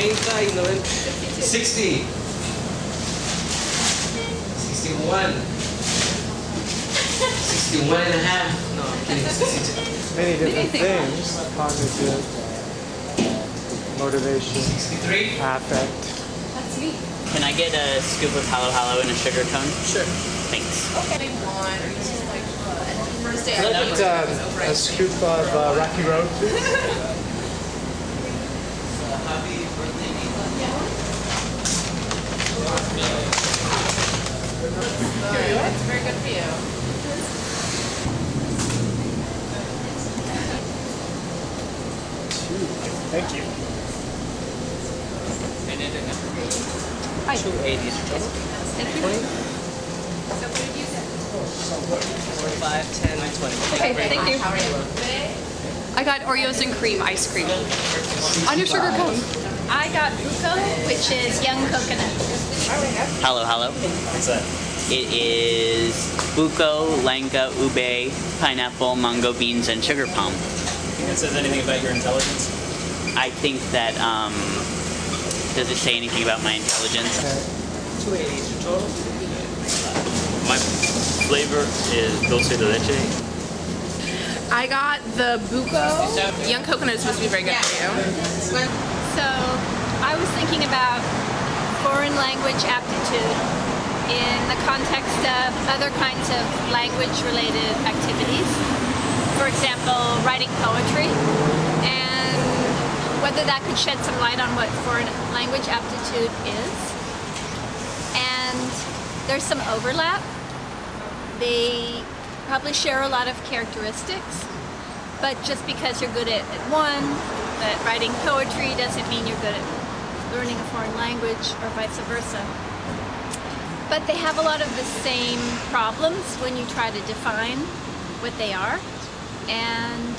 y 90. 60. 61. 61 and a half. No, I'm kidding. 62. Many different things. Cognitive, motivation, 63. affect. That's me. Can I get a scoop of halo halo and a sugar cone? Sure. Thanks. Okay. First day. Can I get a scoop of Rocky Road, please? Happy birthday, It's very good for you. Thank you. Hi. 280s total. Thank you. 20? So what did you say? 5, 10, 20. Okay, thank you. I got Oreos and cream ice cream. On your sugar cone. I got buko, which is young coconut. Halo halo. What's that? It is buko, langa, ube, pineapple, mango beans, and sugar palm. Think it says anything about your intelligence? I think that, does it say anything about my intelligence? 280s total. My flavor is dulce de leche. I got the buko. Young coconut is supposed to be very good for you. So I was thinking about foreign language aptitude in the context of other kinds of language-related activities. For example, writing poetry, and whether that could shed some light on what foreign language aptitude is. And there's some overlap. They probably share a lot of characteristics, but just because you're good at one, that writing poetry doesn't mean you're good at learning a foreign language, or vice versa. But they have a lot of the same problems when you try to define what they are. And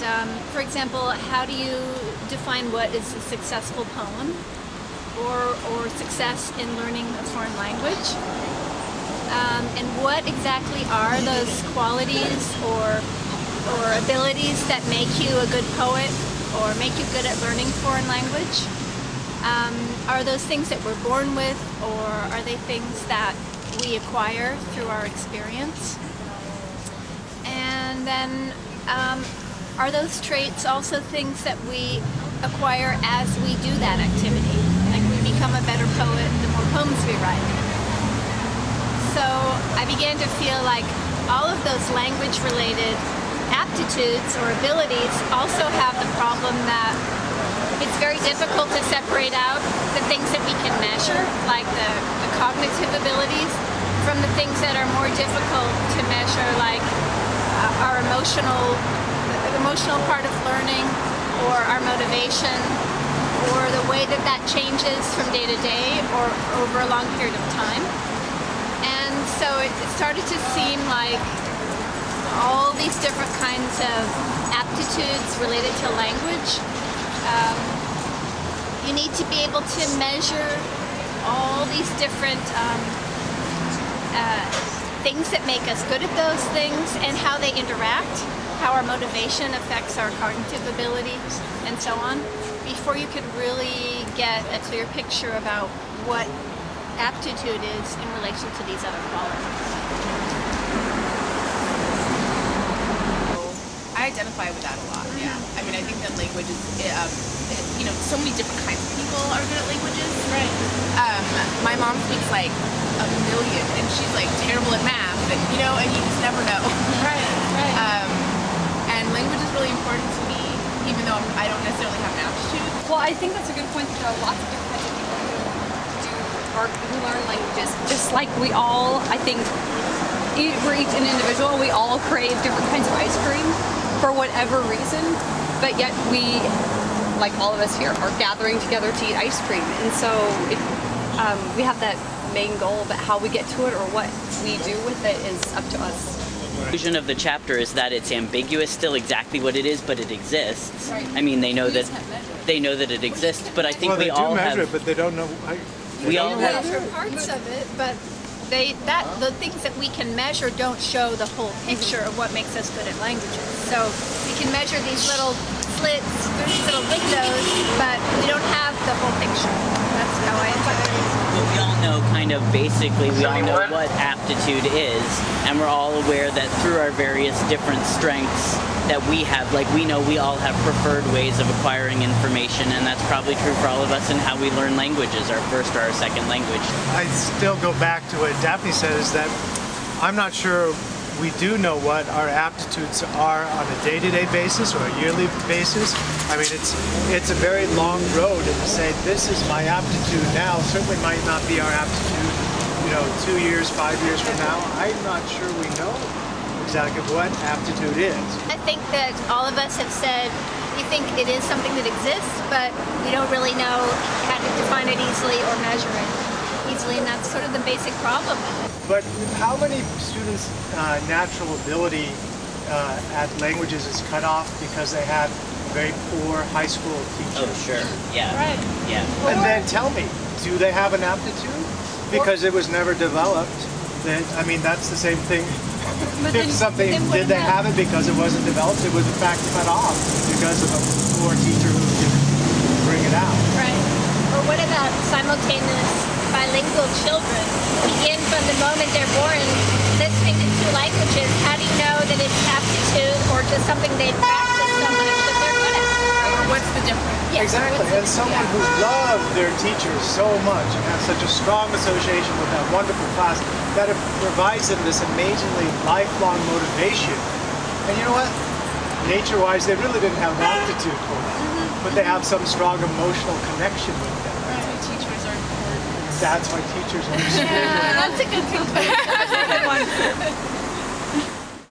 for example, how do you define what is a successful poem or success in learning a foreign language? And what exactly are those qualities or abilities that make you a good poet or make you good at learning foreign language? Are those things that we're born with, or are they things that we acquire through our experience? And then are those traits also things that we acquire as we do that activity? Like we become a better poet the more poems we write. So I began to feel like all of those language-related aptitudes or abilities also have the problem that it's very difficult to separate out the things that we can measure, like the cognitive abilities, from the things that are more difficult to measure, like our the emotional part of learning, or our motivation, or the way that that changes from day to day or over a long period of time. And so it started to seem like all these different kinds of aptitudes related to language, you need to be able to measure all these different things that make us good at those things and how they interact, how our motivation affects our cognitive abilities, and so on, before you could really get a clear picture about what aptitude is in relation to these other qualities. I identify with that a lot, yeah. I mean, I think that language is, you know, so many different kinds of people are good at languages. Right. My mom speaks like a million, and she's like terrible at math, and you know, and you just never know. Right, right. And language is really important to me, even though I don't necessarily have an aptitude. Well, I think that's a good point, that there are lots of different kinds of people who learn languages. Just like we all, I think, we're each an individual, we all crave different kinds of ice cream for whatever reason, but yet we, like all of us here, are gathering together to eat ice cream. And so we have that main goal, but how we get to it or what we do with it is up to us. The conclusion of the chapter is that it's ambiguous still exactly what it is, but it exists. Right. I mean, they know that it exists, but I think we all have... Well, they do measure it, but they don't know... We all have... Measure parts of it, but the things that we can measure don't show the whole picture of what makes us good at languages. So we can measure these little slits, through little windows, but we don't have the whole picture. That's how I interpret it. But we all know kind of basically, we all know what aptitude is, and we're all aware that through our various different strengths that we have, like we know we all have preferred ways of acquiring information, and that's probably true for all of us in how we learn languages, our first or our second language. I still go back to what Daphne says, that I'm not sure we do know what our aptitudes are on a day-to-day basis or a yearly basis. I mean, it's a very long road, and to say this is my aptitude now certainly might not be our aptitude, 2 years, 5 years from now. I'm not sure we know exactly what aptitude is. I think that all of us have said we think it is something that exists, but we don't really know how to define it easily or measure it easily, and that's sort of the basic problem. But how many students' natural ability at languages is cut off because they had very poor high school teachers? Oh, sure. Yeah. Right. Yeah. And then tell me, do they have an aptitude? Because it was never developed. Then, I mean, that's the same thing. But If something, did they have it because it wasn't developed? It was in fact cut off because of a poor teacher who didn't bring it out. Right. Or what about simultaneous bilingual children who begin from the moment they're born listening to two languages? How do you know that it's aptitude or just something they've practiced so much that they're good at? Or what's the difference? Yes, Exactly, what's the- and someone who loved their teachers so much and has such a strong association with that wonderful class that it provides them this amazingly lifelong motivation. And you know what? Nature-wise, they really didn't have aptitude for it, but they have some strong emotional connection with them. That's why teachers are important. That's why teachers are extremely Yeah, that's a good comparison. That's a good one.